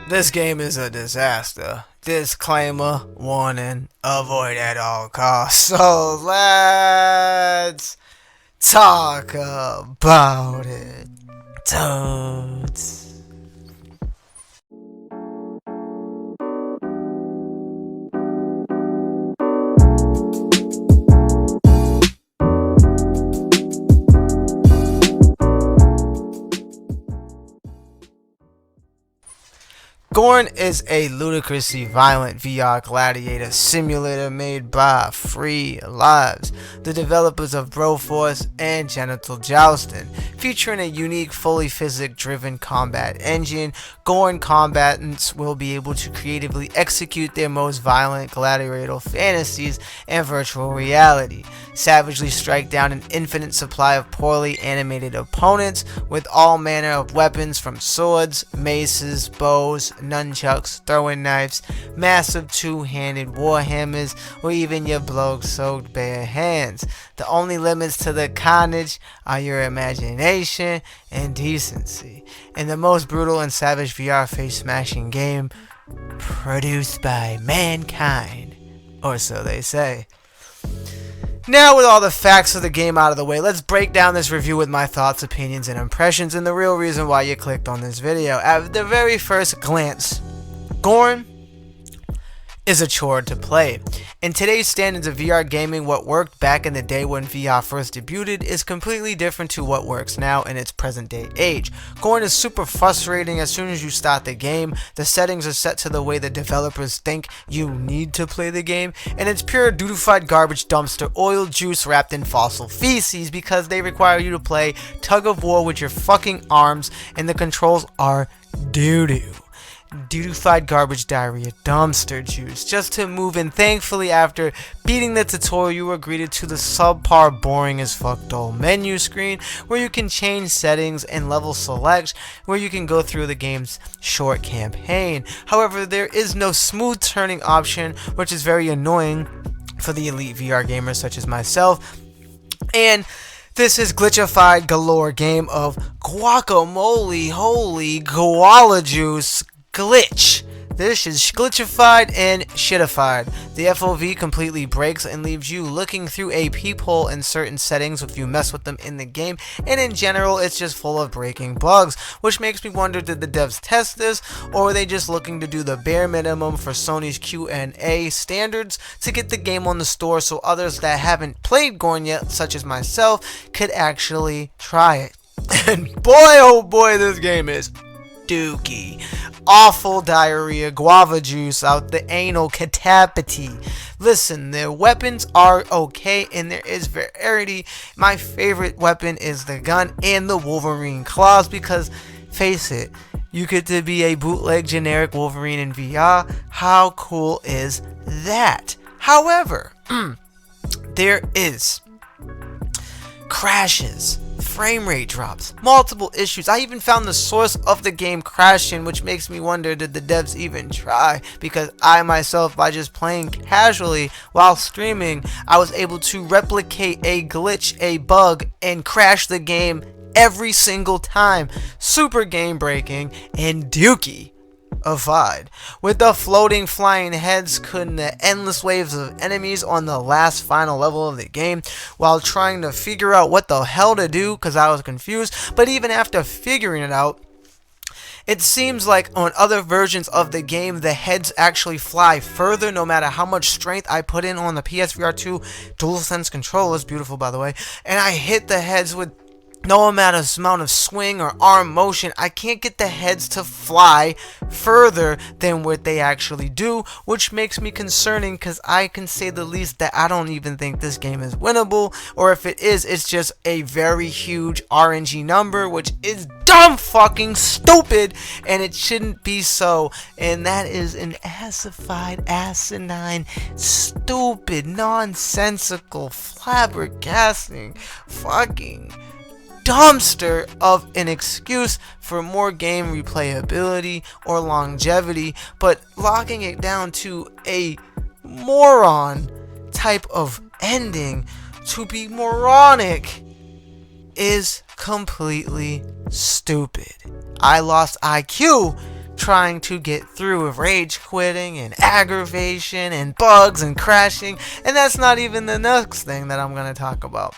This game is a disaster. Disclaimer, warning, avoid at all costs. So let's talk about it. Toads. GORN is a ludicrously violent VR gladiator simulator made by Free Lives, the developers of Broforce and Genital Jousting. Featuring a unique, fully physics-driven combat engine, GORN combatants will be able to creatively execute their most violent gladiatorial fantasies in virtual reality, savagely strike down an infinite supply of poorly animated opponents with all manner of weapons from swords, maces, bows, nunchucks, throwing knives, massive two-handed warhammers, or even your blood-soaked bare hands. The only limits to the carnage are your imagination and decency. In the most brutal and savage VR face-smashing game produced by mankind, or so they say. Now, with all the facts of the game out of the way, let's break down this review with my thoughts, opinions, and impressions, and the real reason why you clicked on this video. At the very first glance, GORN is a chore to play. In today's standards of VR gaming, what worked back in the day when VR first debuted is completely different to what works now in its present day age. GORN is super frustrating as soon as you start the game. The settings are set to the way the developers think you need to play the game, and it's pure dookified garbage dumpster oil juice wrapped in fossil feces because they require you to play tug of war with your fucking arms, and the controls are doo-doo. Dookified garbage diarrhea dumpster juice just to move in. Thankfully, after beating the tutorial, you were greeted to the subpar boring as fuck dull menu screen where you can change settings and level select, where you can go through the game's short campaign. However, there is no smooth turning option, which is very annoying for the elite VR gamers such as myself. And this is glitchified galore game of guacamole, holy koala juice glitch. This is glitchified and shitified. The FOV completely breaks and leaves you looking through a peephole in certain settings if you mess with them in the game, and in general it's just full of breaking bugs, which makes me wonder, did the devs test this, or were they just looking to do the bare minimum for Sony's Q&A standards to get the game on the store so others that haven't played GORN yet, such as myself, could actually try it. And boy oh boy, this game is dookie. Awful diarrhea, guava juice out the anal catapity. Listen, their weapons are okay and there is variety. My favorite weapon is the gun and the Wolverine claws because, face it, you get to be a bootleg generic Wolverine in VR. How cool is that? However, there is crashes, frame rate drops, multiple issues. I even found the source of the game crashing, which makes me wonder, did the devs even try? Because I myself, by just playing casually while streaming, I was able to replicate a glitch, a bug, and crash the game every single time. Super game breaking and dookie. With the floating flying heads cutting the endless waves of enemies on the last final level of the game while trying to figure out what the hell to do because I was confused. But even after figuring it out, it seems like on other versions of the game the heads actually fly further no matter how much strength I put in on the PSVR2 DualSense controllers, beautiful by the way, and I hit the heads with no amount of swing or arm motion. I can't get the heads to fly further than what they actually do, which makes me concerning because I can say the least that I don't even think this game is winnable, or if it is, it's just a very huge RNG number, which is dumb fucking stupid, and it shouldn't be so. And that is an assified, asinine, stupid, nonsensical, flabbergasting, fucking dumpster of an excuse for more game replayability or longevity, but locking it down to a moron type of ending to be moronic is completely stupid. I lost IQ trying to get through with rage quitting and aggravation and bugs and crashing, and that's not even the next thing that I'm going to talk about.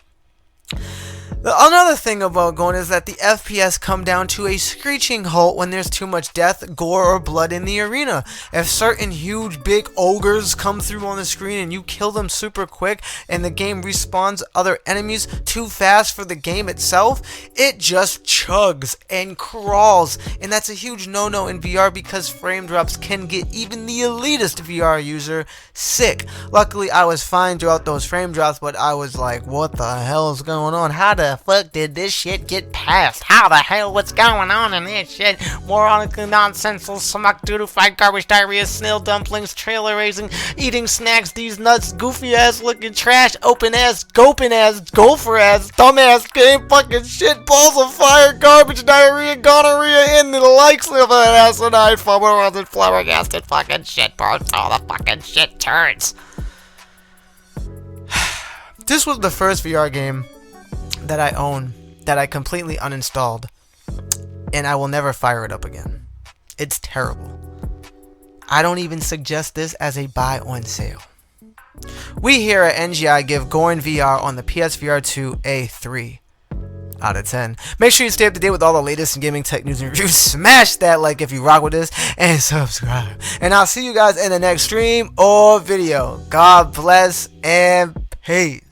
Another thing about GORN is that the FPS come down to a screeching halt when there's too much death, gore, or blood in the arena. If certain huge big ogres come through on the screen and you kill them super quick and the game respawns other enemies too fast for the game itself, it just chugs and crawls, and that's a huge no-no in VR because frame drops can get even the elitist VR user sick. Luckily I was fine throughout those frame drops, but I was like, what the hell is going on? How the fuck did this shit get past? How the hell, what's going on in this shit? Moronically nonsensical, smuck doodle fight, garbage diarrhea, snail dumplings, trailer racing, eating snacks, these nuts, goofy ass looking trash, open ass, goping ass, gopher ass, dumb ass game, fucking shit, balls of fire, garbage diarrhea, gonorrhea, and the likes of an asinine, flabbergasted, flabbergasted fucking shit, bro. All the fucking shit turds. This was the first VR game that I own that I completely uninstalled, and I will never fire it up again. It's terrible. I don't even suggest this as a buy on sale. We here at NGI give GORN VR on the PSVR2 a 3 out of 10. Make sure you stay up to date with all the latest in gaming tech news and reviews. Smash that like if you rock with this, and subscribe. And I'll see you guys in the next stream or video. God bless and peace.